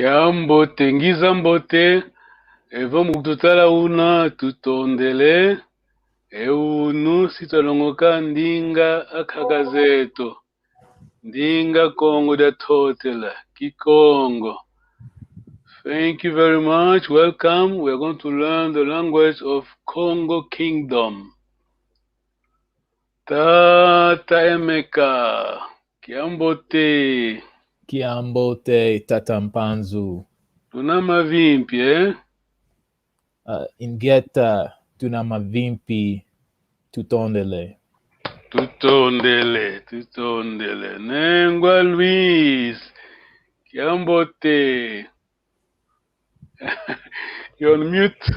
Kiambote ngizambote evo mukututala una tutondele eunu sitalongoka ndinga akagazeto ndinga Congo da totela Kikongo. Thank you very much. Welcome. We're going to learn the language of Congo Kingdom. Tata Emeka Kiambote Kiambote tatampanzu. tunamavimpi Ingeta tunamavimpi tutondele. Tutondele. Nengwa Luis Kiambote. You're on mute.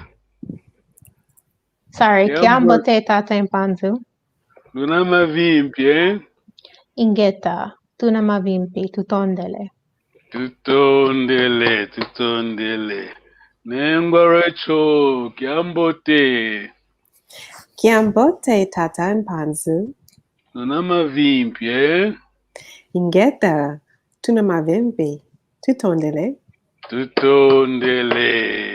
Sorry, Kiambote tatampanzu. Tunamavimpi Ingeta tunamavimpi tutondele. Tutondele. Nengwa Rachel Kiambote. Kiambote tatampanzu. Tunamavimpi Ingeta tunamavimpi tutondele. Tutondele.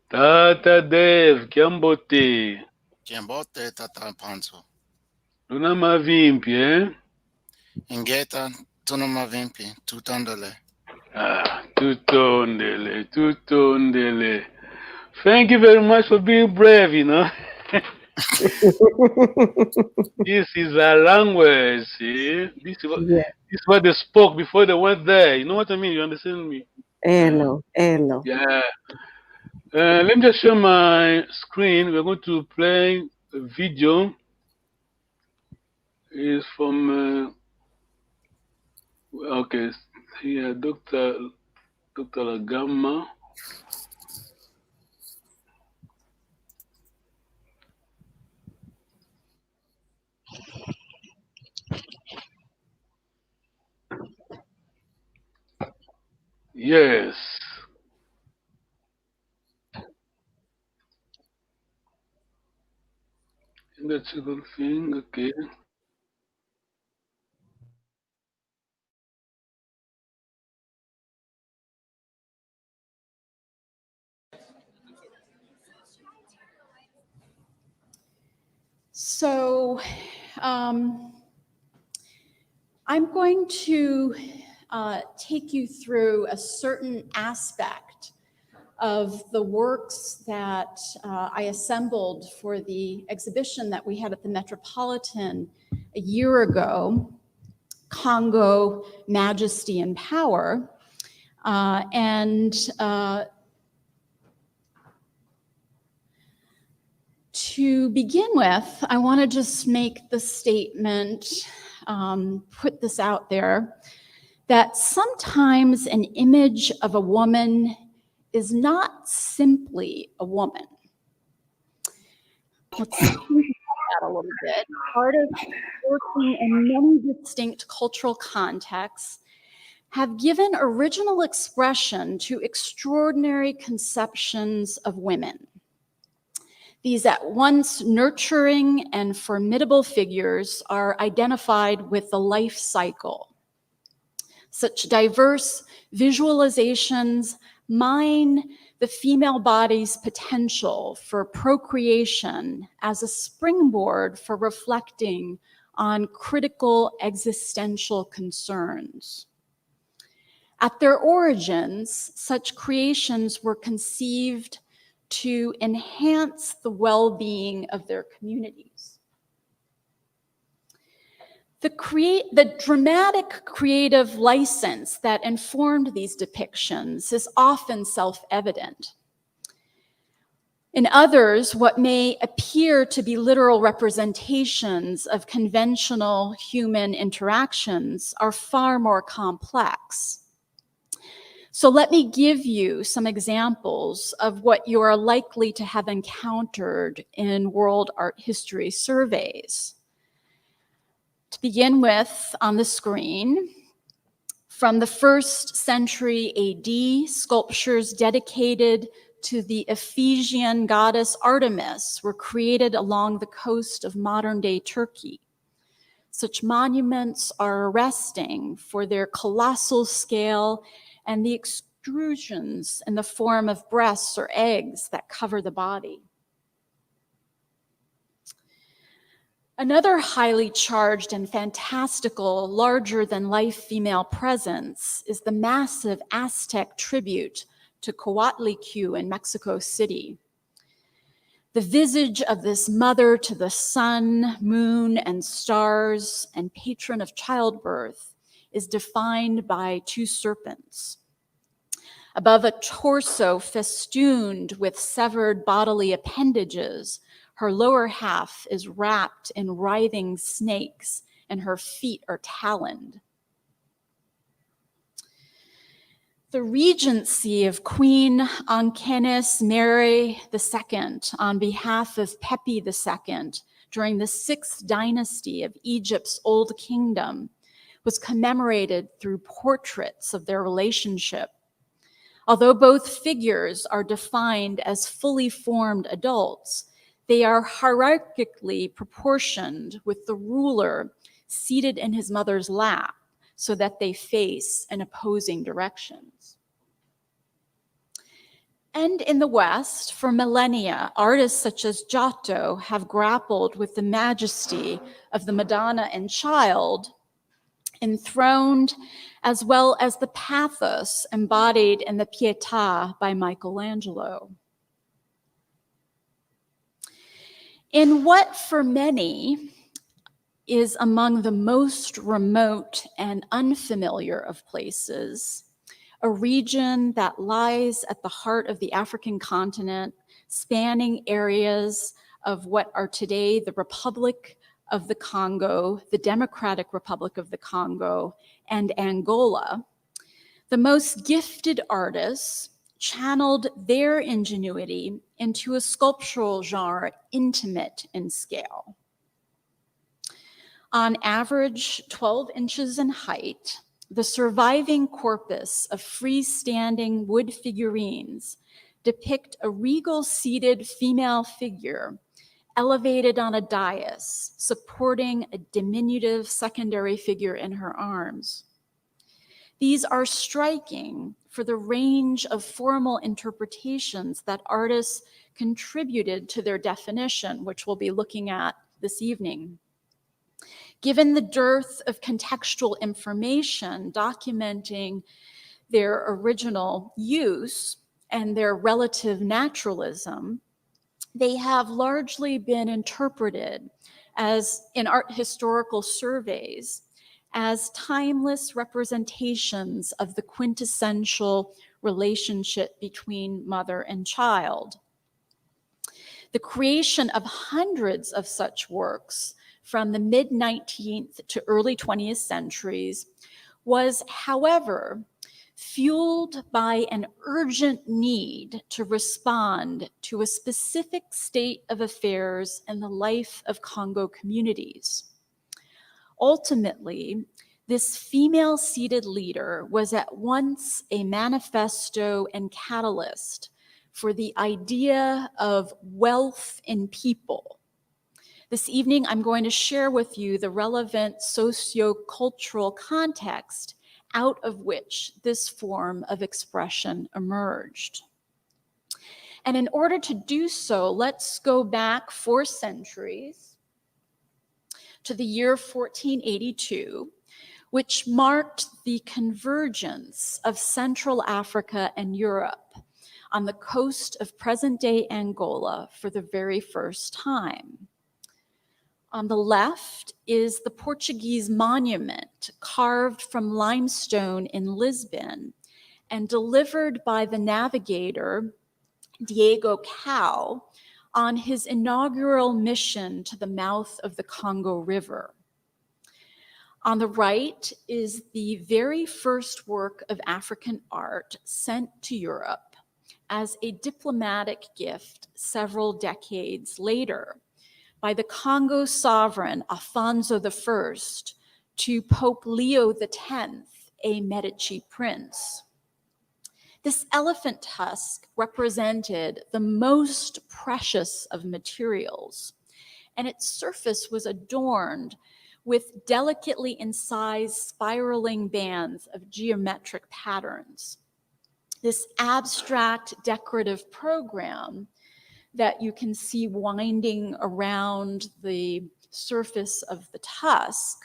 Tata Dev Kiambote. Kiambote tatampanzu. Tunamavimpi Ingeta tunamavimpi tutondele. Tutondele. Thank you very much for being brave, This is a language, see? This is what they spoke before they went there. You know what I mean? You understand me? Hello. Yeah. Let me just share my screen. We're going to play a video. It's from, okay, here, Dr. Lagama. Yes. That's a good thing, okay. So I'm going to take you through a certain aspect of the works that I assembled for the exhibition that we had at the Metropolitan a year ago, Congo, Majesty and Power. To begin with, I want to just make the statement, put this out there, that sometimes an image of a woman is not simply a woman. Let's think about that a little bit. Artists working in many distinct cultural contexts have given original expression to extraordinary conceptions of women. These at once nurturing and formidable figures are identified with the life cycle. Such diverse visualizations mine the female body's potential for procreation as a springboard for reflecting on critical existential concerns. At their origins, such creations were conceived to enhance the well-being of their communities. The dramatic creative license that informed these depictions is often self-evident. In others, what may appear to be literal representations of conventional human interactions are far more complex. So let me give you some examples of what you are likely to have encountered in world art history surveys. To begin with, on the screen, from the 1st century AD, sculptures dedicated to the Ephesian goddess Artemis were created along the coast of modern-day Turkey. Such monuments are arresting for their colossal scale and the extrusions in the form of breasts or eggs that cover the body. Another highly charged and fantastical, larger-than-life female presence is the massive Aztec tribute to Coatlicue in Mexico City. The visage of this mother to the sun, moon, and stars, and patron of childbirth, is defined by two serpents. Above a torso festooned with severed bodily appendages, her lower half is wrapped in writhing snakes, and her feet are taloned. The regency of Queen Ankenes Mary II on behalf of Pepi II during the 6th dynasty of Egypt's Old Kingdom was commemorated through portraits of their relationship. Although both figures are defined as fully formed adults, they are hierarchically proportioned with the ruler seated in his mother's lap so that they face in opposing directions. And in the West, for millennia, artists such as Giotto have grappled with the majesty of the Madonna and Child enthroned, as well as the pathos embodied in the Pietà by Michelangelo. In what for many is among the most remote and unfamiliar of places, a region that lies at the heart of the African continent, spanning areas of what are today the Republic of the Congo, the Democratic Republic of the Congo, and Angola, the most gifted artists channeled their ingenuity into a sculptural genre intimate in scale. On average 12 inches in height, the surviving corpus of freestanding wood figurines depict a regal seated female figure elevated on a dais, supporting a diminutive secondary figure in her arms. These are striking for the range of formal interpretations that artists contributed to their definition, which we'll be looking at this evening. Given the dearth of contextual information documenting their original use and their relative naturalism, they have largely been interpreted as, in art historical surveys, as timeless representations of the quintessential relationship between mother and child. The creation of hundreds of such works from the mid-19th to early 20th centuries was, however, fueled by an urgent need to respond to a specific state of affairs in the life of Congo communities. Ultimately, this female-seated leader was at once a manifesto and catalyst for the idea of wealth in people. This evening, I'm going to share with you the relevant socio-cultural context out of which this form of expression emerged. And in order to do so, let's go back 4 centuries to the year 1482, which marked the convergence of Central Africa and Europe on the coast of present-day Angola for the very first time. On the left is the Portuguese monument carved from limestone in Lisbon and delivered by the navigator Diego Cao on his inaugural mission to the mouth of the Congo River. On the right is the very first work of African art sent to Europe as a diplomatic gift several decades later by the Congo sovereign Afonso I to Pope Leo X, a Medici prince. This elephant tusk represented the most precious of materials, and its surface was adorned with delicately incised spiraling bands of geometric patterns. This abstract decorative program that you can see winding around the surface of the tusk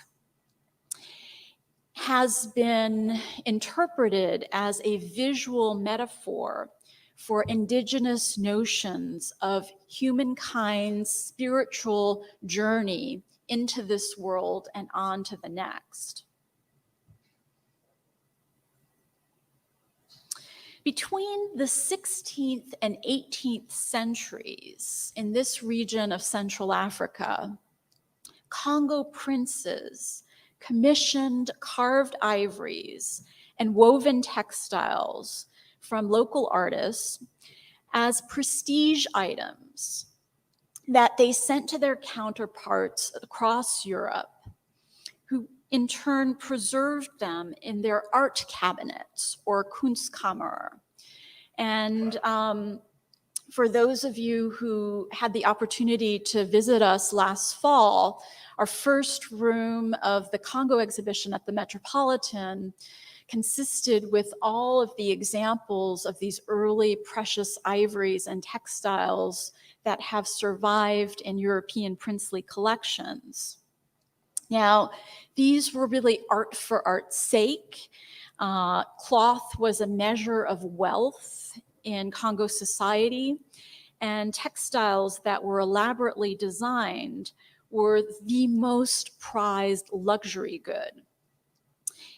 has been interpreted as a visual metaphor for indigenous notions of humankind's spiritual journey into this world and on to the next. Between the 16th and 18th centuries in this region of Central Africa, Congo princes commissioned carved ivories and woven textiles from local artists as prestige items that they sent to their counterparts across Europe, who in turn preserved them in their art cabinets or Kunstkammer. And for those of you who had the opportunity to visit us last fall, our first room of the Congo exhibition at the Metropolitan consisted with all of the examples of these early precious ivories and textiles that have survived in European princely collections. Now, these were really art for art's sake. Cloth was a measure of wealth in Congo society, and textiles that were elaborately designed were the most prized luxury good.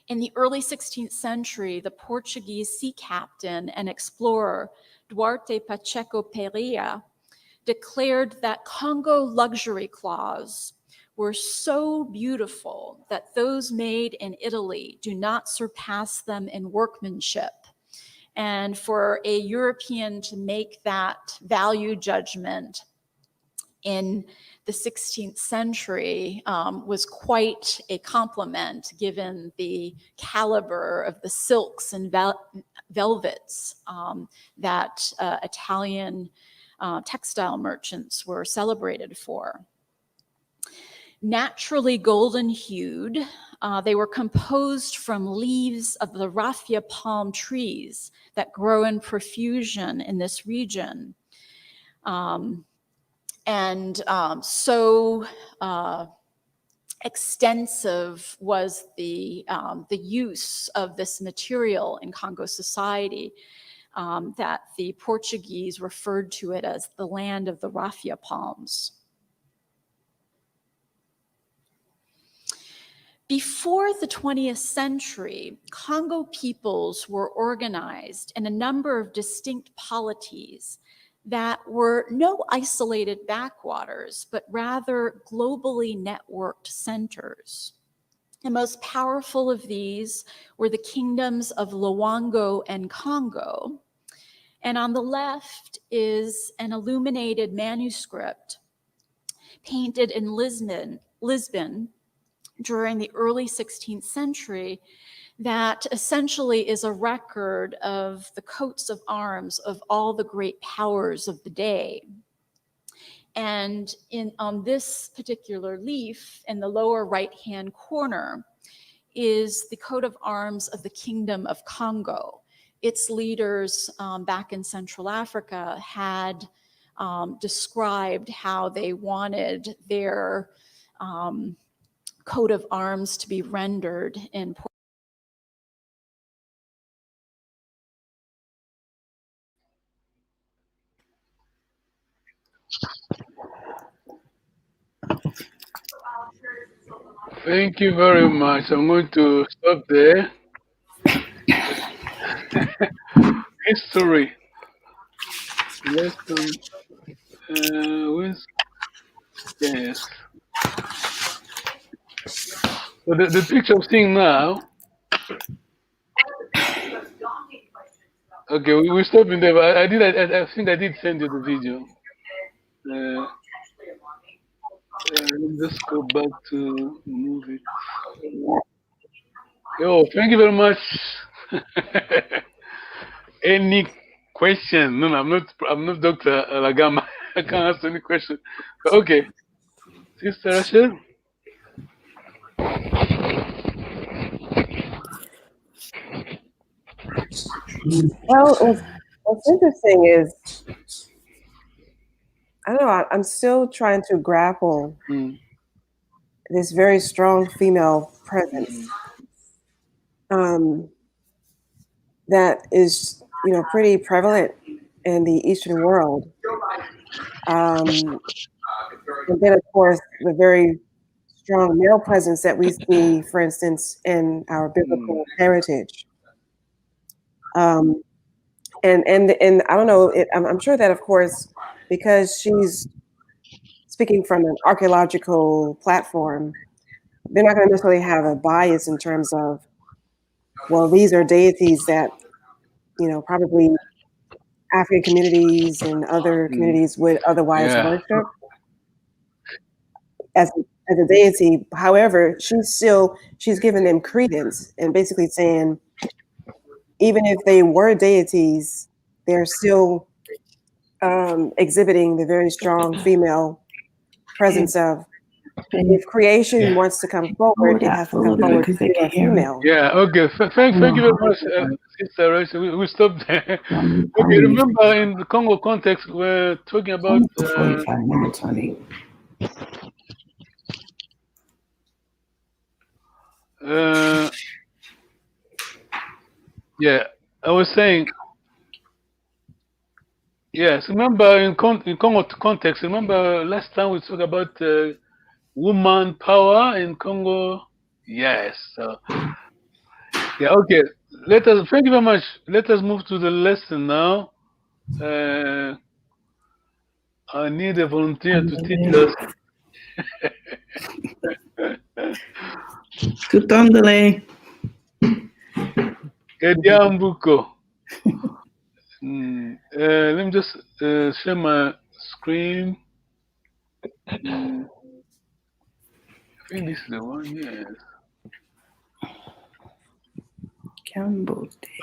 In the early 16th century, the Portuguese sea captain and explorer Duarte Pacheco Pereira declared that Congo luxury cloths were so beautiful that those made in Italy do not surpass them in workmanship. And for a European to make that value judgment in the 16th century was quite a compliment, given the caliber of the silks and velvets that Italian textile merchants were celebrated for. Naturally golden hued, they were composed from leaves of the raffia palm trees that grow in profusion in this region. So extensive was the use of this material in Congo society that the Portuguese referred to it as the land of the raffia palms. Before the 20th century, Congo peoples were organized in a number of distinct polities that were no isolated backwaters, but rather globally networked centers. The most powerful of these were the kingdoms of Luango and Congo. And on the left is an illuminated manuscript painted in Lisbon during the early 16th century that essentially is a record of the coats of arms of all the great powers of the day. And on this particular leaf, in the lower right-hand corner, is the coat of arms of the Kingdom of Congo. Its leaders back in Central Africa had described how they wanted their coat of arms to be rendered in Thank you very much. I'm going to stop there. History. Lesson. Yes. So the picture I'm seeing now. Okay, we're stopping there. But I think I did send you the video. Let's go back to move it. Yo, thank you very much. Any question? No, I'm not Dr. Lagama. I can't answer any question. Okay, Sister Rachel. Well, what's interesting is, I don't know, I'm still trying to grapple this very strong female presence that is, pretty prevalent in the Eastern world. And then, of course, the very strong male presence that we see, for instance, in our biblical heritage. And I don't know, I'm sure that, of course, because she's speaking from an archaeological platform, they're not going to necessarily have a bias in terms of, well, these are deities that, probably African communities and other communities would otherwise worship as a deity. However, she's giving them credence and basically saying, even if they were deities, they're still exhibiting the very strong female presence of, if creation wants to come forward, it has to come forward to a female. Yeah, okay. Thank you very much, Sister Royce. We stop there. Okay, remember in the Congo context, we're talking about... yeah, I was saying... Yes, remember in Congo context, remember last time we talked about woman power in Congo? Yes. So, yeah, okay. Thank you very much. Let us move to the lesson now. I need a volunteer to teach us. Tutondele. Ediambuko. Let me just share my screen. I think this is the one, yes.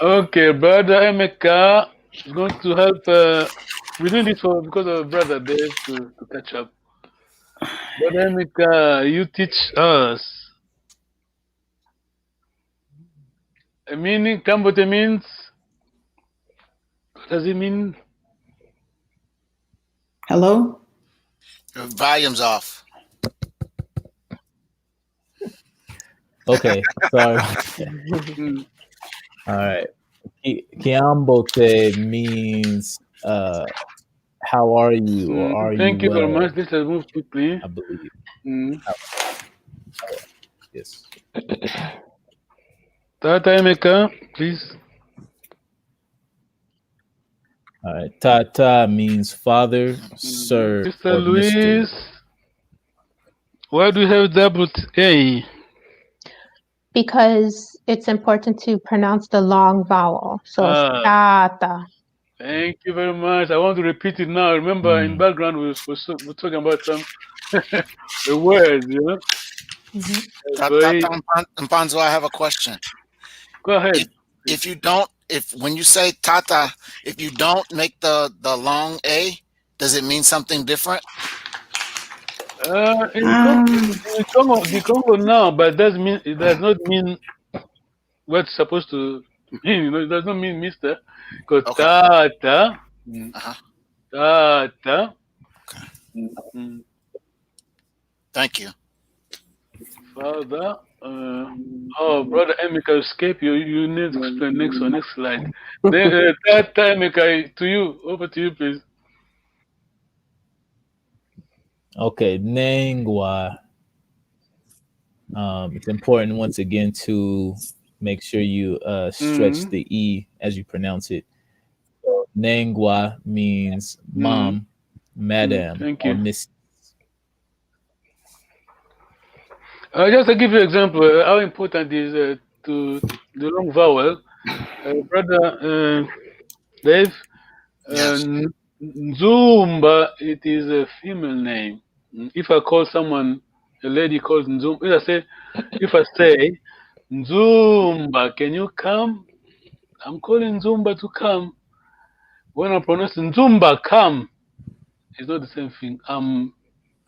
Okay, Brother Emeka is going to help. We're doing this because of Brother Dave to catch up. Brother Emeka, you teach us. Meaning, Kambote means, what does it mean? Hello? Your volume's off. Okay, sorry. All right. Kiambote means how are you, or are Thank you well? very much. Let's move quickly. I believe. Yes. Tata Emeka, please. All right. Tata means father, sir, Sister or Mr. Louise, why do you have double A? Because it's important to pronounce the long vowel. So tata. Thank you very much. I want to repeat it now. Remember, in background, we're talking about some the words, you know? Tata Mpanzo, I have a question. Go ahead. When you say Tata, if you don't make the long A, does it mean something different? In the Congo now, but it does not mean what's supposed to mean. You know, it does not mean Mister. Because Tata, Tata. Thank you. Father. Brother Emeka, escape you. You need to explain next slide. Then, Tata Emeka, to you. Over to you, please. Okay, Nengwa. It's important once again to make sure you stretch the E as you pronounce it. Nengwa means mom, madam, or miss. Just to give you an example, how important is to the long vowel. Brother Dave, Yes. Nzumba, it is a female name. If I call someone, a lady calls Nzumba, if I say, Nzumba, can you come? I'm calling Nzumba to come. When I pronounce Nzumba, come, it's not the same thing. I'm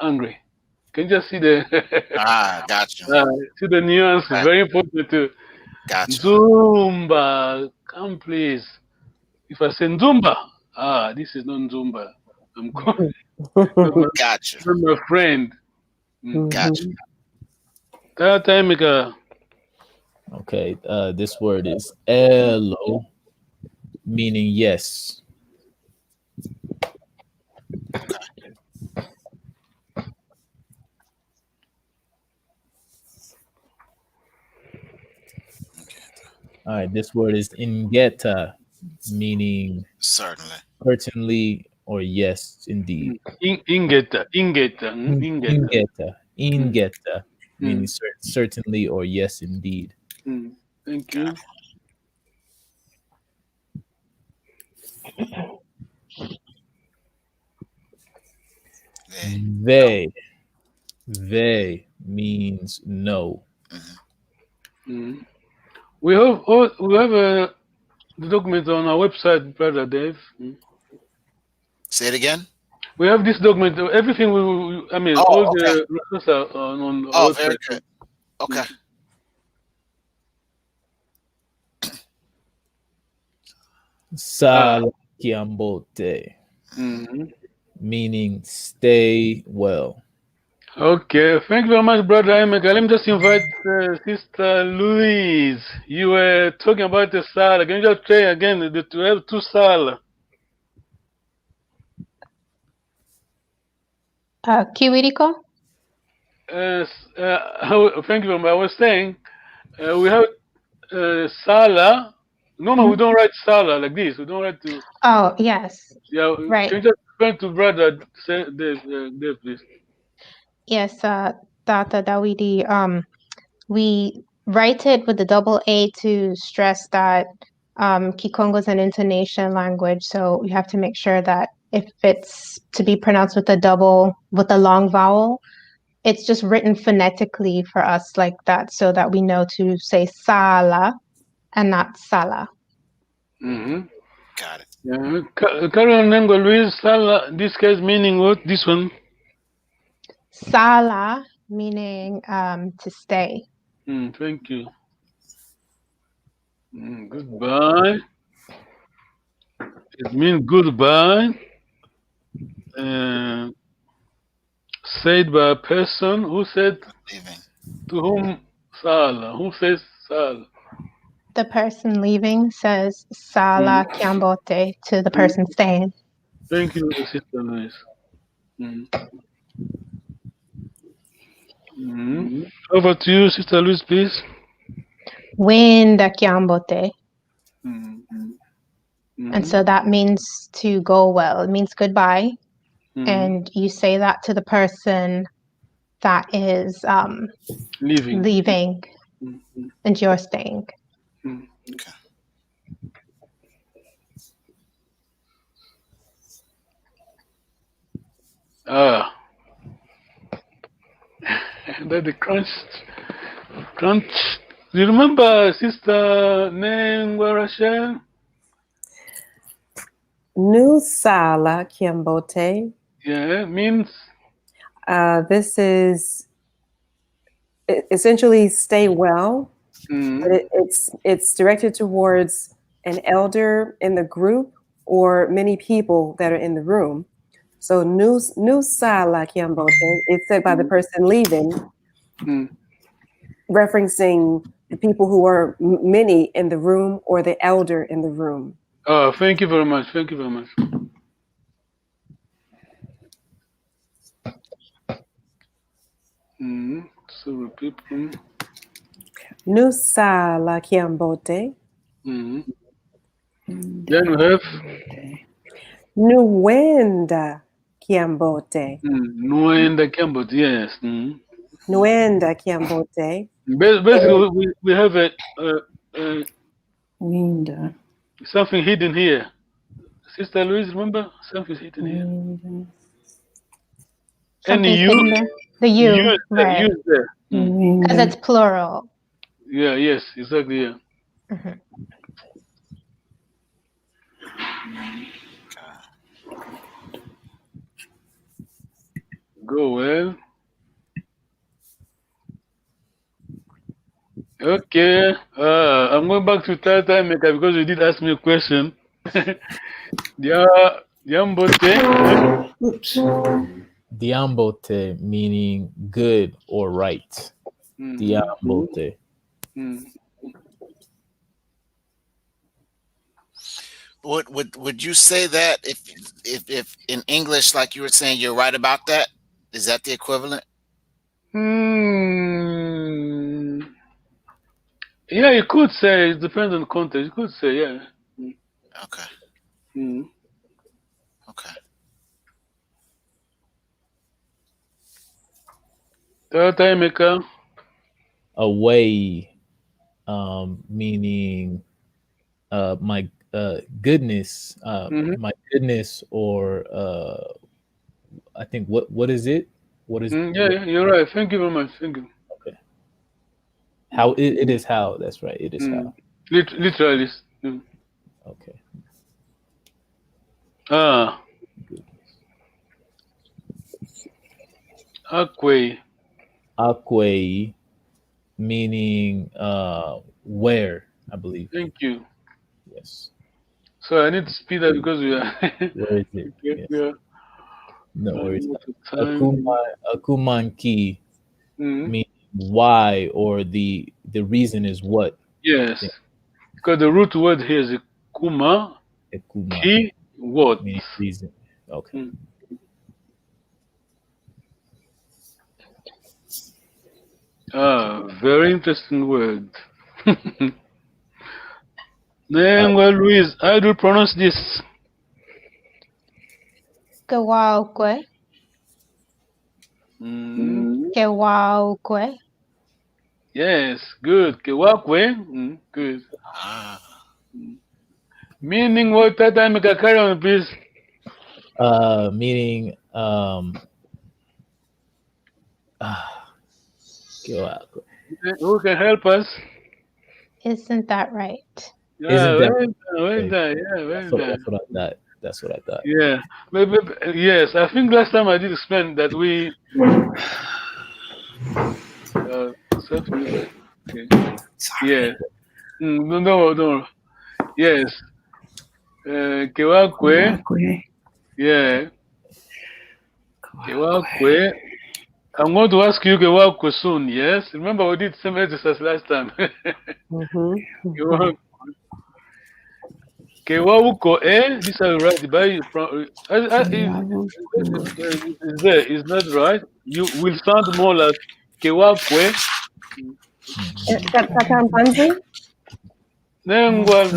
angry. Can you just see the Got you. see the nuance? Okay. Very important too. Got you. Zumba, come please. If I say Zumba, this is not Zumba. I'm calling Got you. my friend. Got you. Tata Mika. Okay, this word is elo, meaning yes. All right, this word is ingeta, meaning certainly or yes, indeed. Ingeta. Ingeta, meaning certainly or yes, indeed. Thank you. They means no. We have the document on our website, Brother Dave. Say it again. We have this document. Everything I mean, all the resources are on our website. Very good. Okay. Salakiambote, meaning stay well. Okay, thank you very much, Brother Emeka. Let me just invite Sister Louise. You were talking about the sala. Can you just try again? To have two sala. Kiwiriko? Thank you very much. I was saying we have sala. Normally we don't write sala like this. We don't write to. Oh, yes. Yeah, right. Can you just explain to Brother Dave, please? Yes, Tata Dawidi. We write it with the double A to stress that Kikongo is an intonation language, so you have to make sure that if it's to be pronounced with a long vowel, it's just written phonetically for us like that, so that we know to say sala and not sala. Got it. Yeah. Carol Nengo Luis Sala, this case meaning what? This one? Sala meaning to stay. Thank you. Goodbye. It means goodbye. Said by a person who said to whom Sala. Who says Sala? The person leaving says Sala Kiambote to the person staying. Thank you, Sister Louise. Over to you, Sister Louise, please. Wenda Kiambote. And so that means to go well. It means goodbye. And you say that to the person that is leaving and you're staying. Okay. That the crunch. Do you remember Sister Nengwa Rachel? Nu Sala Kiambote. Yeah, means? This is essentially stay well, but it's directed towards an elder in the group or many people that are in the room. So Nu Sala Kiambote is said by the person leaving, referencing the people who are many in the room or the elder in the room. Oh, thank you very much. Thank you very much. So repeat. Nu Sala Kiambote. Then we have Nuenda Kiambote. Nuenda Kiambote, yes. Nuenda Kiambote. Basically, we have a Winda. something hidden here. Sister Louise, remember? Something's hidden here. Something's you, hidden there. The you, right. Use there. Because it's plural. Yeah, yes, exactly, yeah. Go well. Okay. I'm going back to Tata Meka because you did ask me a question. Dia Diambote. Oops. Diambote meaning good or right. Diambote. Would you say that if in English, like you were saying, you're right about that? Is that the equivalent? Yeah, you could say it depends on the context. You could say, yeah. Okay. Mm. Okay. Tata Emeka. Away, meaning my goodness, my goodness, or I think what is it? What is Yeah, you're right. Thank you very much. Thank you. okay? How it is how. That's right. It is how. Literally. Okay. Akwe. Akwe, meaning where, I believe. Thank you. Yes. So I need to speed up because we are. Where is it? Okay, Yes. yeah. No worries. Time. Akumanki means why, or the reason is what. Yes. Because the root word here is kuma, Ekuma ki, what. meaning reason. Okay. Very interesting word. Nengwa Louise, how do you pronounce this? Kewaukwe. Kewaukwe. Yes, good. Kewakwe. Good. Meaning what? That time make a carry on, please. Meaning Who can help us? Isn't that right? Yeah, Isn't that well done. Yeah, well done. that's what I thought. That's what I thought. Yeah, maybe, yes. I think last time I did explain that we. Yeah. No. Yes. Kewakwe. Yeah. Kewakwe. I'm going to ask you Kewakwe soon. Yes. Remember we did same exercise last time. Kewauko, this I write by from. Is not right. You will sound more like Kewakwe. Nengwa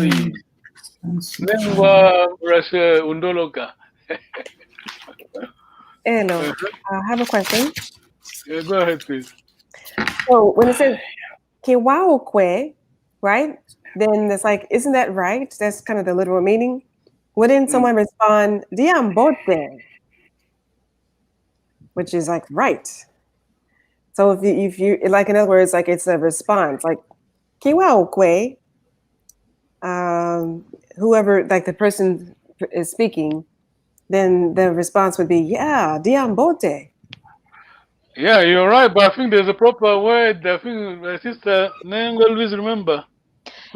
Rasha Undoloka. Hello, I have a question. Yeah, go ahead, please. So when it says Kewaokwe, right? Then it's like, isn't that right? That's kind of the literal meaning. Wouldn't someone respond, Diambote? Which is like right. So if you like, in other words, like it's a response, like Kewaokwe, whoever, like the person is speaking, then the response would be, yeah, Diambote. Yeah, you're right, but I think there's a proper word. I think my sister Neng will always remember.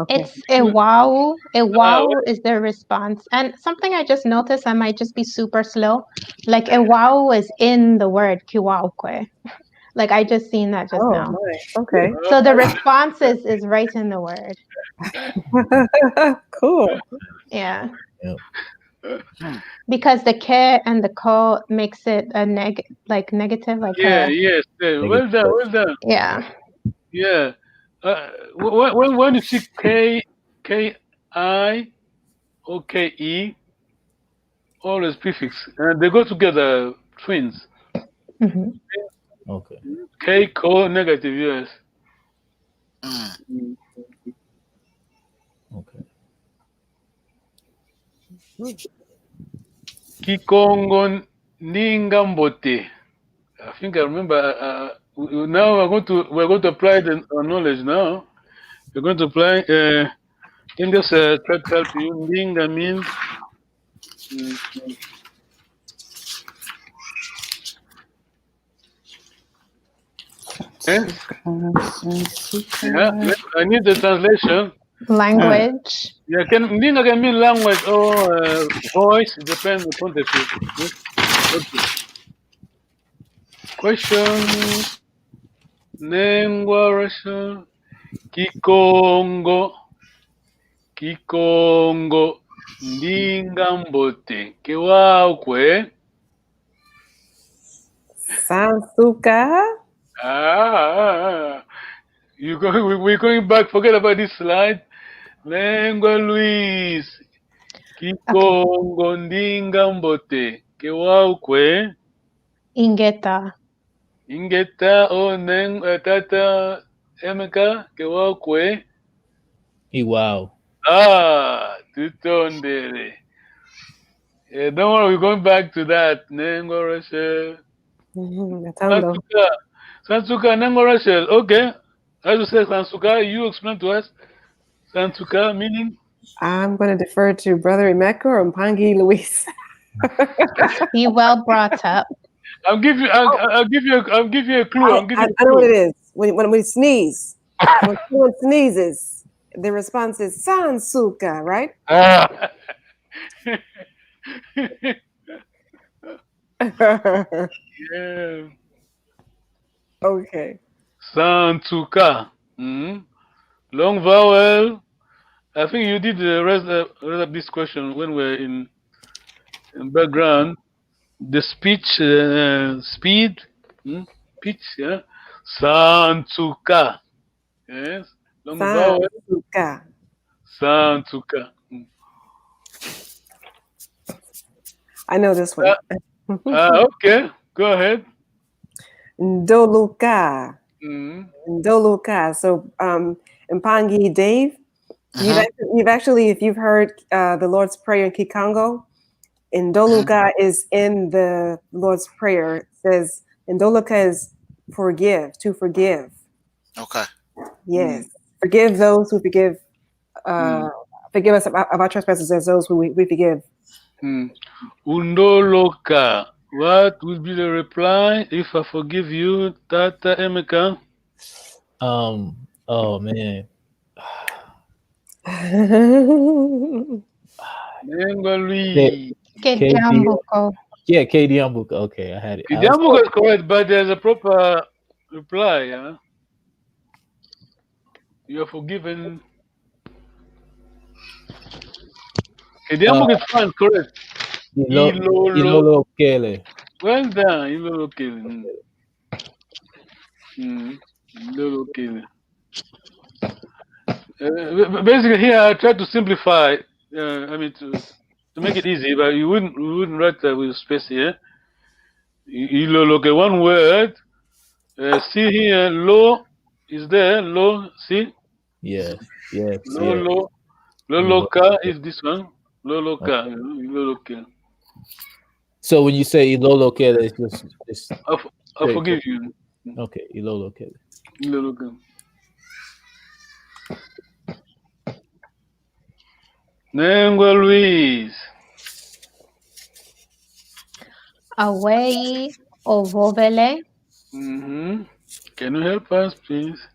Okay. It's Ewau. Ewau is the response. And something I just noticed, I might just be super slow. Like Ewau is in the word Kiwaukwe. Like I just seen that just now. Nice. Okay. So the response is right in the word. Cool. Yeah. Yep. Because the ke and the ko makes it a negative, like Yes. Well done. Yeah. Yeah. When you see K-I or K-E, always prefix, and they go together, twins. Mm-hmm. Okay. K-ko negative, yes. Okay. Kikongo Ningambote. I think I remember. Now we're going to apply the knowledge. Now we're going to apply. Can just try to help you. Ninga means. Yes. Yeah. I need the translation. Language. Yeah, can mean language or voice. It depends upon the context. Yes? Okay. Question. Nengwarasha. Kikongo. Kikongo. Ndingambote. Kewaukwe. Sansuka. We're going back. Forget about this slide. Lengua Luis. Kikongo Ndingambote. Kewaukwe. Ingeta. Ingeta o tata Emeka. Kewaukwe. Iwao. Tutondere. Yeah, don't worry, we're going back to that. Nengo Rachel. Sansuka. Sansuka, Nengo Rachel. Okay. As you say, Sansuka, you explain to us. Sansuka meaning? I'm going to defer to Brother Emeka or Mpangi Luis. You well brought up. I'll give you a clue. I know what it is. When we sneeze, when someone sneezes, the response is Sansuka, right? Yeah. Okay. Sansuka. Long vowel. I think you did the rest of this question when we're in background. The speech speed, pitch, yeah. Sansuka. Yes. Long vowel. Sansuka. Sansuka. I know this one. Okay. Go ahead. Ndoluka. Ndoluka. So, Mpangi, Dave, you've actually, if you've heard the Lord's Prayer in Kikongo, Ndoluka is in the Lord's Prayer. It says, Ndoluka is forgive, to forgive. Okay. Yes. Forgive those who forgive. Forgive us of our trespasses as those who we forgive. Undoloka. What will be the reply if I forgive you, Tata Emeka? Oh man. Kediambuko. Yeah, Kediambuko. Okay, I had it. Kediambuko is correct, but there's a proper reply. Yeah? You are forgiven. Kediambuko is fine, correct. Ilolo Kele. Well done, Ilolo Kele. Ilolo Kele. Basically, here I tried to simplify. I mean, to make it easy, but we wouldn't write that with space here. Ilolo Kele, one word. See here, lo is there. Lo, see? Yes. Lo. Loloka is this one. Loloka. Ilolo Kele. So when you say Ilolo Kele, it's just I forgive you. Okay, Ilolo Kele. Ilolo Kele. Nengua Luis. Away ovovele. Can you help us, please?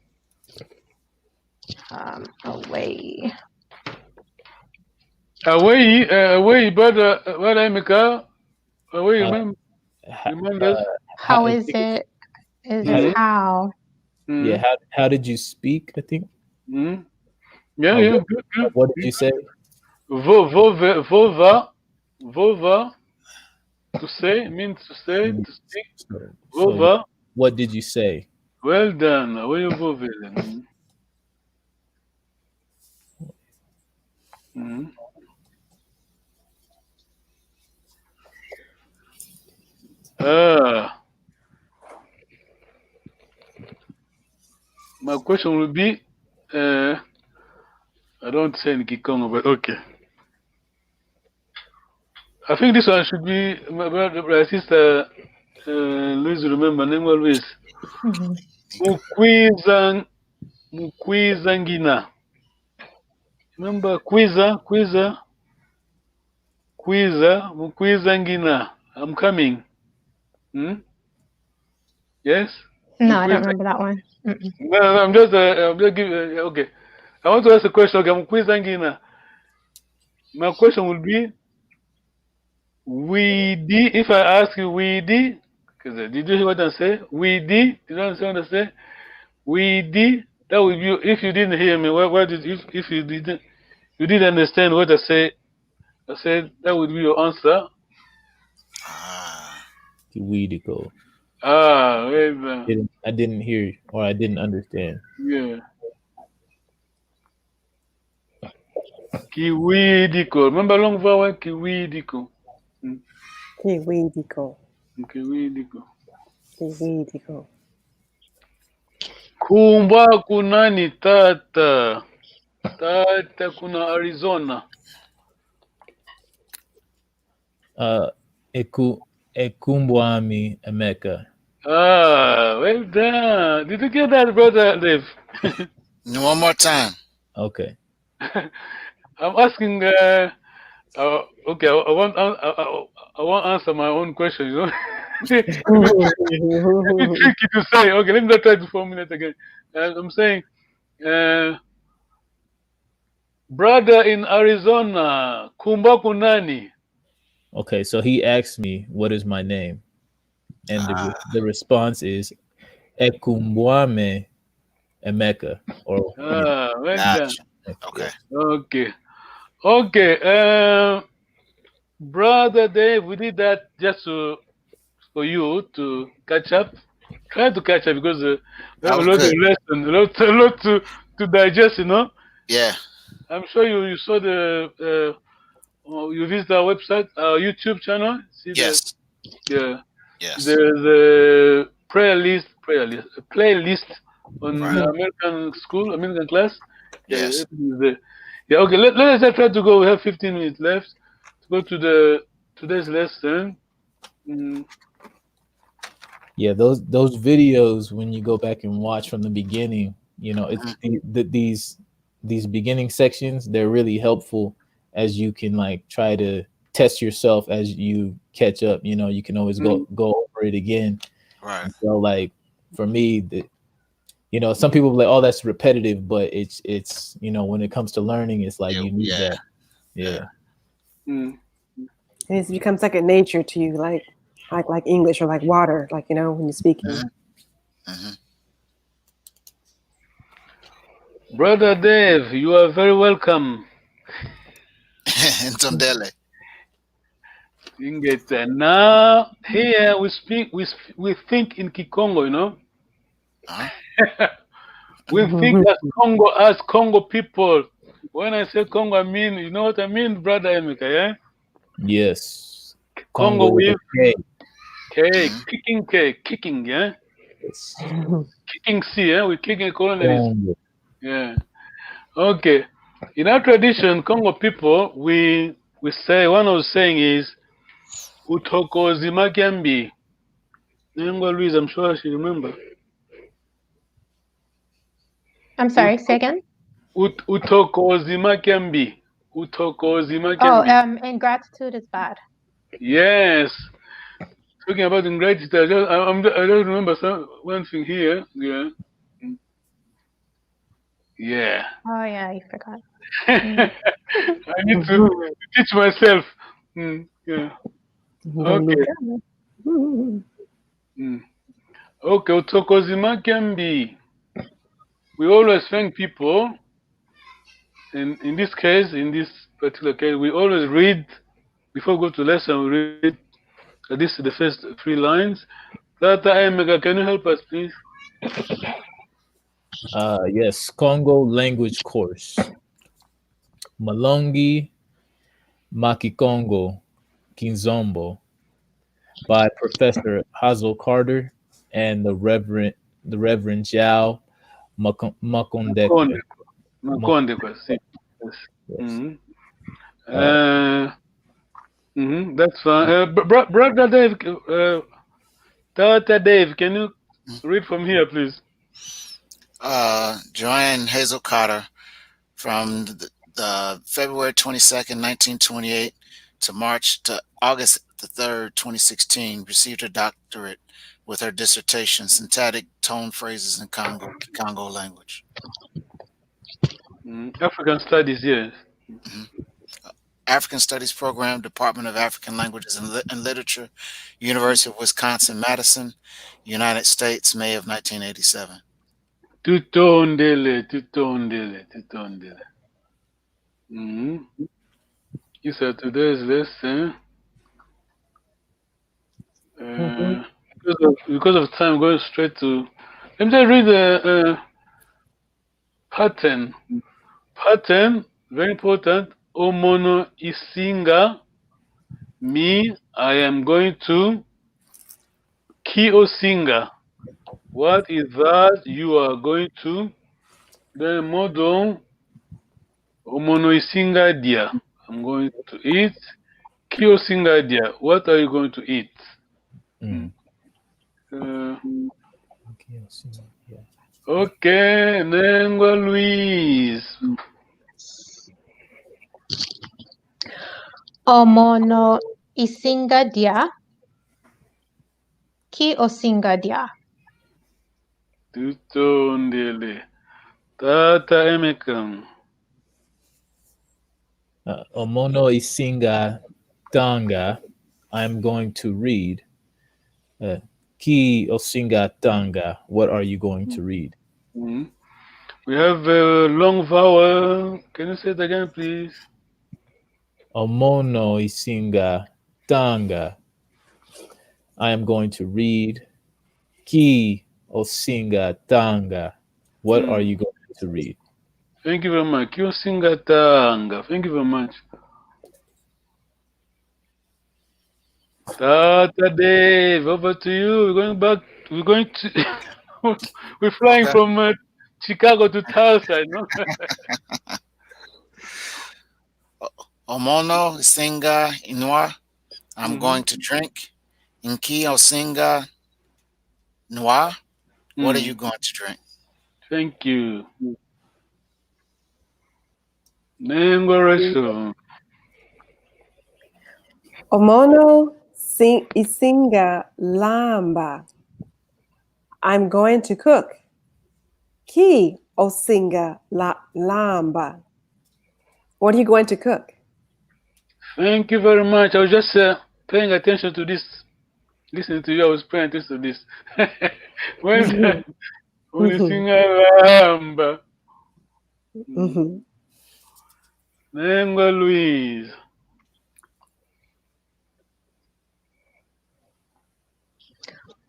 Away. Away, brother Emeka. Away, remember? How is it? Is it how? Yeah, how did you speak, I think? Yeah, good. What did you say? Vova, to say, means to say, to speak. Vova. So what did you say? Well done. Away vovele. My question will be, I don't say in Kikongo, but okay. I think this one should be my sister Luis. Remember, name always. Mukwizangina. Remember, Mukwizangina. I'm coming. Yes? No, I don't remember that one. Mm-mm. No, I'm just giving. Okay, I want to ask a question. Okay, I'm quizzing now. My question would be, if I ask you because did you hear what I say? Did you understand what I say? That would be, if you didn't hear me, what did, if you didn't understand what I said, that would be your answer. Ah, Kiwidiko. Well, I didn't hear or I didn't understand. yeah. Kiwidiko. Remember long vowel? Kiwidiko. Kiwidiko. Kiwidiko. Kiwidiko. Kumba kunani tata. Tata kuna Arizona. Ekumbwami Emeka. Well done. Did you get that, brother Dave? one more time. Okay. I'm asking. Okay, I want answer my own question. You know, it's tricky to say. Okay, let me not try to formulate again. I'm saying, brother in Arizona, Kumba kunani. Okay, so he asked me, what is my name? And the response is Ekumbwame Emeka. Or Well done. Okay. Okay. Brother Dave, we did that just for you to catch up. Try to catch up because we have a lot of lesson, a lot to digest. You know. Yeah. I'm sure you saw you visit our website, our YouTube channel. See Yes. Yes. The playlist on American class. Yes. Yeah. Okay. Let us just try to go. We have 15 minutes left to go to today's lesson. Yeah, those videos, when you go back and watch from the beginning, you know, it's these beginning sections, they're really helpful as you can like try to test yourself as you catch up. You know, you can always go over it again. Right. So like for me, you know, some people are like, oh, that's repetitive, but it's you know, when it comes to learning, it's like you need that. Yeah. It becomes second nature to you, like English or like water, like, you know, when you're speaking. Brother Dave, you are very welcome. Ntondele. Now here we think in Kikongo, you know. We think as Congo people. When I say Congo, I mean, you know what I mean, brother Emeka, yeah? Yes. Congo with K. kicking, yeah? Yes. Kicking C, yeah? We're kicking colonialism. Yeah. Okay. In our tradition, Congo people, we say, one of the saying is, Uthokozi Makiambi. Louise, I'm sure she remember. I'm sorry, say again? Uthokozi Makiambi. Uthokozi Makiambi. Oh, ingratitude is bad. Yes. Talking about ingratitude, I don't remember one thing here. Yeah. Yeah. Oh yeah, you forgot. I need to teach myself. Yeah. Okay. Okay, Uthokozi Makiambi. We always thank people. And in this case, in this particular case, we always read, before we go to lesson, we read this the first 3 lines. Tata Emeka, can you help us, please? Yes, Congo language course. Malongi Makikongo Kinzombo by Professor Hazel Carter and the Reverend Zhao Makondekwa. That's fine. Brother Dave, Tata Dave, can you read from here, please? Joanne Hazel Carter from the February 22nd, 1928 to August 3rd, 2016, received her doctorate with her dissertation, Syntactic Tone Phrases in Congo Language. African Studies, yes. African Studies Program, Department of African Languages and Literature, University of Wisconsin-Madison, United States, May of 1987. Tutondele. You said today's lesson. Because of time, going straight to. Let me just read the pattern. Pattern, very important. Omono isinga. Me, I am going to. Ki osinga. What is that you are going to? Then modon. Omono isinga dia. I'm going to eat. Ki osinga dia. What are you going to eat? Okay, Nengwa Luis. Omono isinga dia. Ki osinga dia. Tutondele. Tata Emeka. Omono isinga tanga. I'm going to read. Ki osinga tanga. What are you going to read? We have a long vowel. Can you say it again, please? Omono isinga tanga. I am going to read. Ki osinga tanga. What are you going to read? Thank you very much. Ki osinga tanga. Thank you very much. Tata Dave, over to you. We're going back. We're going to. We're flying from Chicago to Tulsa, you know? Omono isinga inwa. I'm going to drink. Inki osinga noa. What are you going to drink? Thank you. Nengoreso. Omono isinga lamba. I'm going to cook. Ki osinga lamba. What are you going to cook? Thank you very much. I was just paying attention to this. Listening to you, I was paying attention to this. When you sing lamba. Nengo Luis.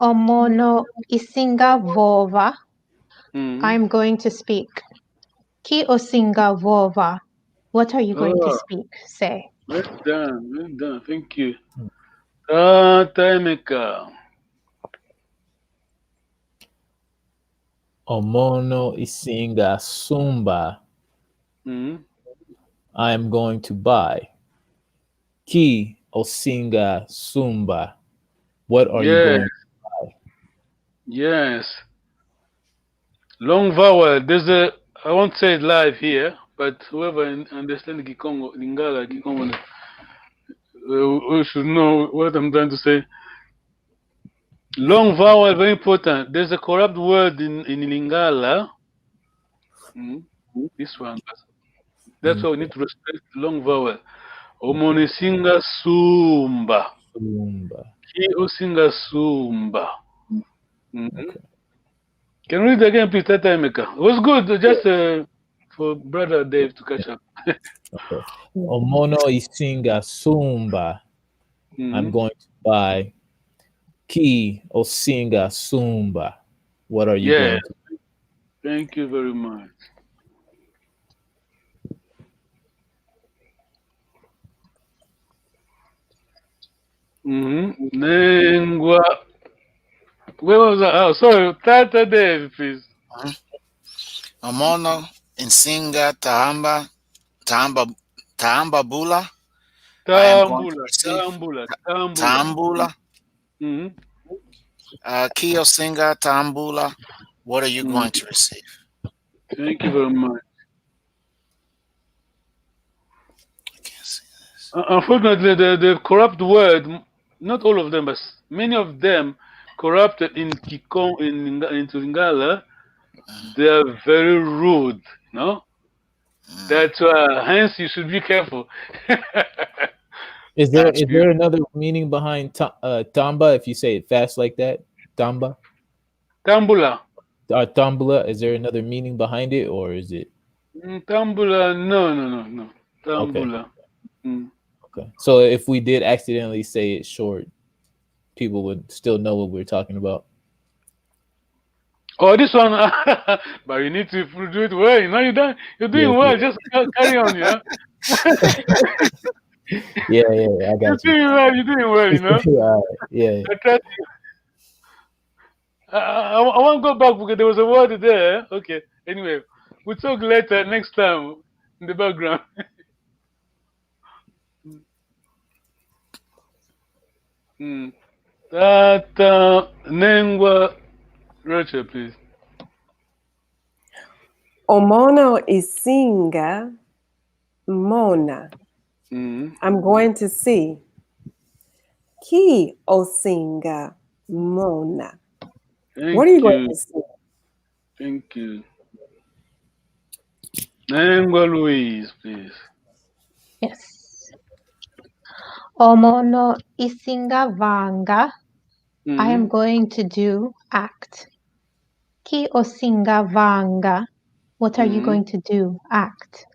Omono isinga vova. I'm going to speak. Ki osinga vova. What are you going to speak? Say. Well done. Well done. Thank you. Tata Emeka. Omono isinga sumba. I am going to buy. Ki osinga sumba. What are you going to buy? Yes. Long vowel. There's a. I won't say it live here, but whoever understands Kikongo, Lingala, Kikongo, we should know what I'm trying to say. Long vowel, very important. There's a corrupt word in Lingala. This one. That's why we need to respect long vowel. Omonisinga sumba. Ki osinga sumba. Okay. Can you read it again, please, Tata Emeka? It was good, just for Brother Dave to catch up. Okay. Omono isinga sumba. I'm going to buy. Ki osinga sumba. What are you going to do? Thank you very much. Nengwa. Where was I? Oh, sorry. Tata Dave, please. Omono isinga tahamba bula. Tambula. Ki osinga tambula. What are you going to receive? Thank you very much. I can't see this. Unfortunately, the corrupt word not all of them, but many of them corrupted in Kikong, in Lingala, they are very rude, you know? That's why, hence, you should be careful. Is there Got is you. there another meaning behind tamba if you say it fast like that? Tamba Tambula. or tambula? Is there another meaning behind it, or is it Tambula, no. okay? Tambula. Mm. Okay. So if we did accidentally say it short, people would still know what we're talking about. Oh, this one, but you need to do it well. You know, you're doing Yeah, well. Just carry on, you know. yeah, I You're got you. doing well. You're doing well, you know. Yeah. I tried to, I want to go back because there was a word there. Okay. Anyway, we'll talk later next time in the background. Mm. That Nengwa Rachel, please. Omono isinga mona. Mm. I'm going to see. Ki osinga mona. What are you going to see? Thank you. Nengwa Louise, please. Yes. Omono isinga vanga. I am going to do act. Ki osinga vanga. What are you going to do? Act.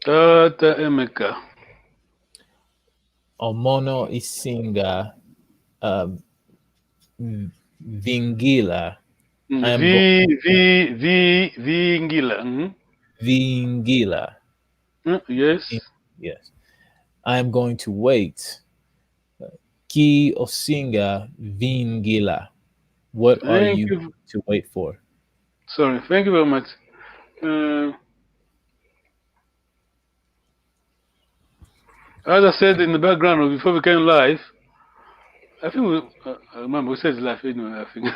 Tata Emeka. Omono isinga vingila. I am Vingila. vingila. Yes. Yes. I am going to wait. Ki osinga vingila. What are Thank you you. to wait for? Sorry. Thank you very much. As I said in the background before we came live, I think I remember we said it live anyway. I think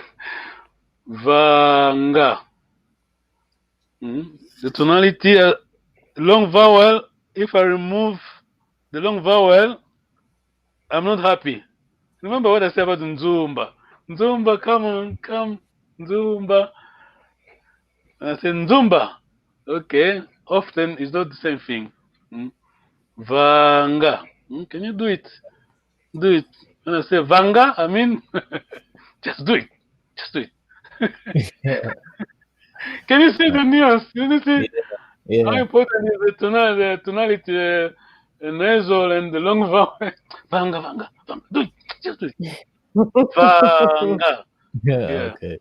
Vanga. The tonality, long vowel. If I remove the long vowel, I'm not happy. Remember what I said about Nzumba. Nzumba, come on, come, Nzumba. And I said Nzumba. Okay, often it's not the same thing. Vanga. Can you do it? Do it. When I say Vanga, I mean just do it. Just do it. Can you see the nuance? Can you see how Yeah. important is the tonality, nasal and the long vowel? Vanga, Vanga, Vanga. Do it. Just do it. Vanga. Yeah. Okay.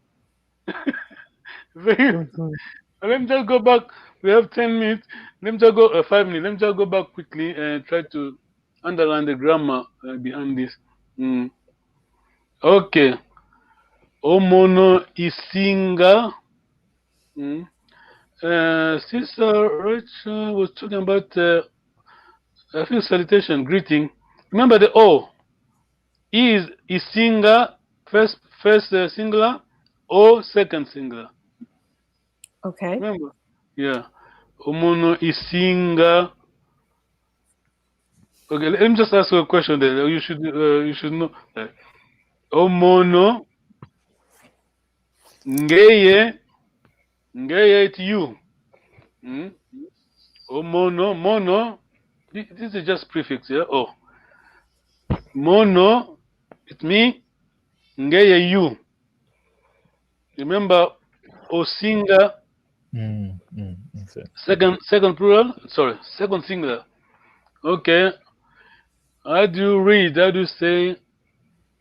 Let me just go back. We have 10 minutes. Let me just go 5 minutes. Let me just go back quickly and try to underline the grammar behind this. Okay. Omono isinga. Sister Rachel was talking about I think salutation, greeting. Remember the O. E is isinga, first singular, O second singular. Okay. Remember? Yeah. Omono isinga. Okay, let me just ask you a question there. You should know. Omono ngeye to you. Omono mono. This is just prefix, yeah. Oh, mono. It means ngeye you. Remember, osinga. Okay. Second plural. Sorry, second singular. Okay. How do you read? How do you say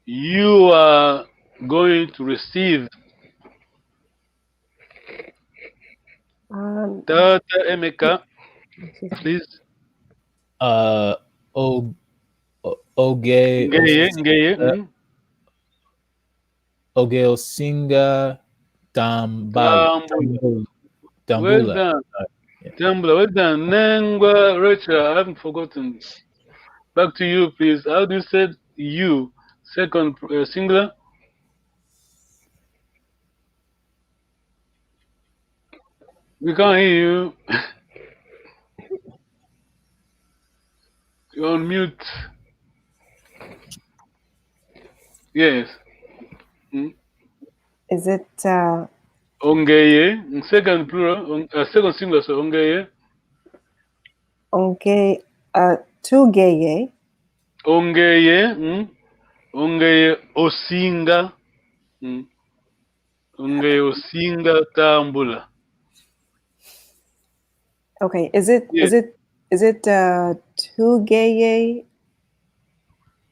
you are going to receive? Tata Emeka, please. Oge Ngeye. Oge osinga Well tambula. done. Tambula, well done. Nengwa Rachel, I haven't forgotten. Back to you, please. How do you say you? Second singular? We can't hear you. You're on mute. Yes. Is it Ongeye. Second plural. Second singular. So ongeye. onge tugeye? Ongeye. Ongeye osinga. Ongeye osinga tambula. Okay, is it tugeye?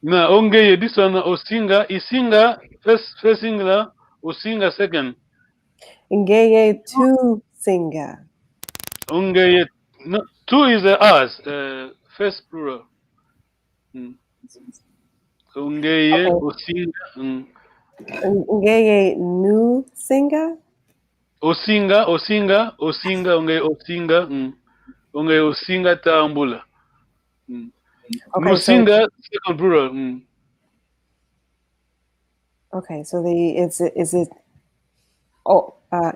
No, ongeye. This one osinga. Isinga first singular. Osinga second. Ngeye tu singa. Ongeye. No, two is us. First plural. Ongeye Okay. osinga. Ngeye nu singa? Osinga, ongeye osinga, ongeye osinga tambula. Okay, Nusinga, second plural. Okay, so is it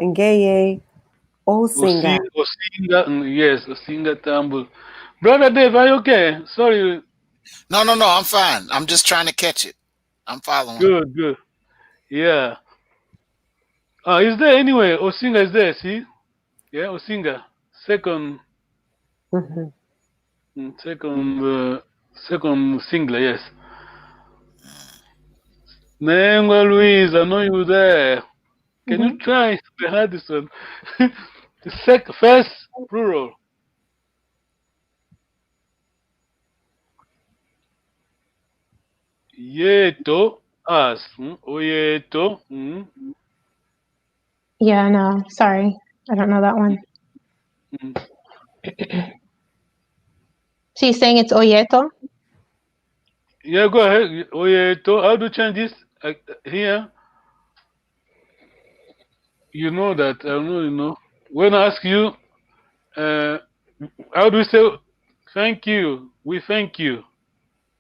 ngeye osinga? Osinga, yes, osinga tambula. Brother Dave, are you okay? Sorry. No, I'm fine. I'm just trying to catch it. I'm following. Good. Yeah. Is there anyway? Osinga is there, see? Yeah, osinga. Second, second singular, yes. Nengo Louise, I know you there. Can you try the hardest one? The first plural. Yeto, us. Oyeto. Yeah, no, sorry. I don't know that one. So you're saying it's Oyeto? Yeah, go ahead. Oyeto. How do you change this here? You know that. I know you know. When I ask you, how do we say thank you? We thank you.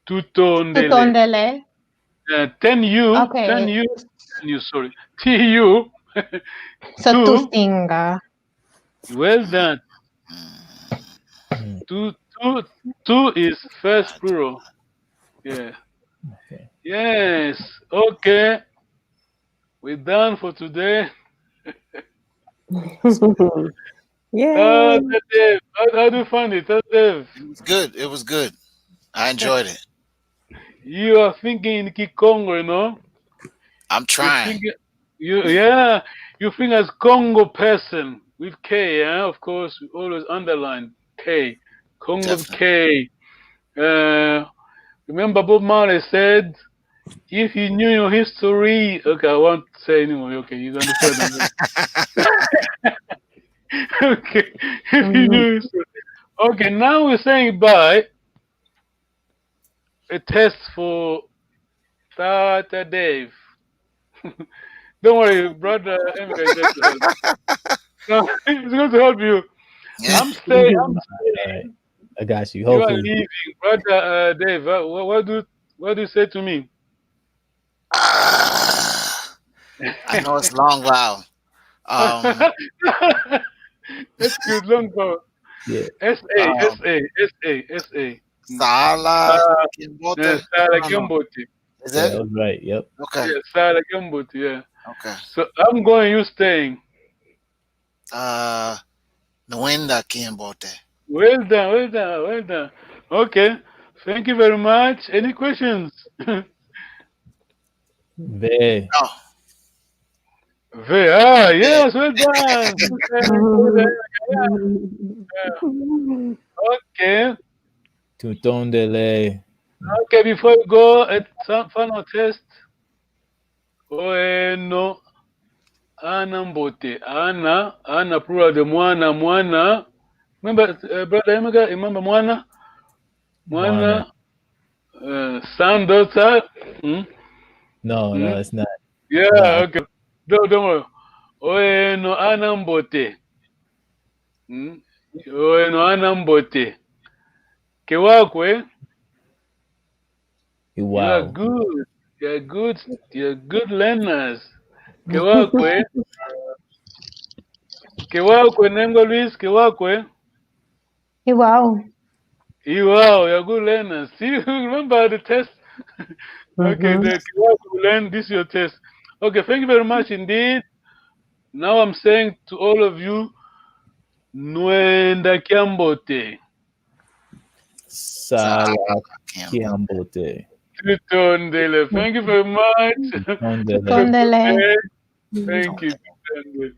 Tutondele. Tutondele. 10U. Okay. 10U, sorry. TU. So Two. tusinga. Well done. Two is first plural. Yeah. Okay. Yes. Okay. We're done for today. Yeah. Dave, how do you find it? Dave, It was good. It was good. I enjoyed it. you are thinking in Kikongo, you know? I'm trying. You think as Congo person with K, yeah? Of course, we always underline K. Congo Definitely. K. Remember Bob Marley said, if you knew your history, okay, I won't say anymore. Okay, you understand. Okay, if you knew your history. Okay, now we're saying bye. A test for Tata Dave. Don't worry, brother Emeka is there to help. No, he's going to help you. I'm staying. All right. I got you. You are Hopefully. leaving, brother Dave. What do you say to me? I know it's long while. That's good, long go. Yeah. SA. Sala Kimbote. Sala No. Gemboti. Is Yeah, it? that was right. Yep. Okay. Yeah, Sala Gemboti, yeah. Okay. So I'm going, you staying. Nwenda Kimbote. Well done. Okay. Thank you very much. Any questions? Very. Oh. Yes, well done. Okay. Tutondele. Okay, before you go, some final test. No. Ana Mbote. Ana plural de mwana. Remember, brother Emeka, remember mwana? Mwana. Son, daughter. No, it's not. Yeah, No. okay. Don't worry. No Ana Mbote. No Ana Mbote. Kewakwe. Wow. You are good. You're good learners. Kewakwe. Kewakwe, Nengo Luis, Kewakwe. Wow. Wow, you're good learner. See, remember the test? Okay, Mhm. you learn this is your test. Okay, thank you very much indeed. Now I'm saying to all of you, Nwenda Kiambote. Sala Campbell. Kiambote. Titondele. Thank you very much. Titondele. Tondele. Thank you. Titondele.